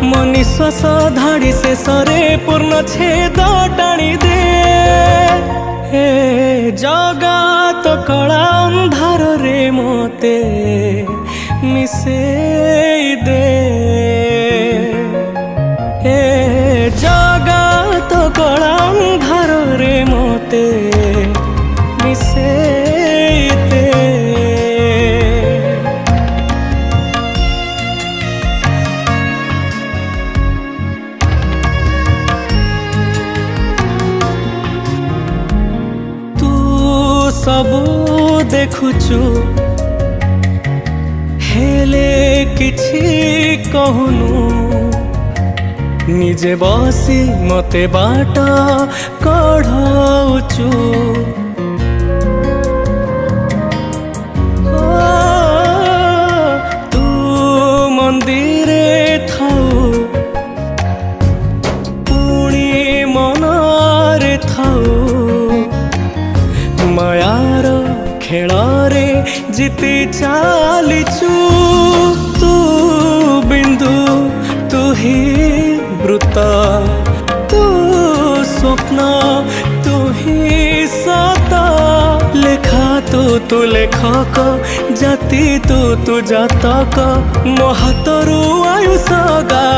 मो निश्वास धाड़ी शेषरे पूर्ण छेद टाणी दे जगत कला अंधार रे मते मिसेई दे जगत कला अंधार रे मते मिसेई दे। सबू देखुचु हेले किछि कहूनु निजे बसी मते बाट कढ़ाउचु तू मंदिरे थाउ पुणी मनारे थाउ मायार खेलारे जीती चालीचु तू बिंदु तू ही वृत्त तू स्वप्न तू ही सता लेखा तू लेखक जाति तू जातक मो हाथरू आयुष गा।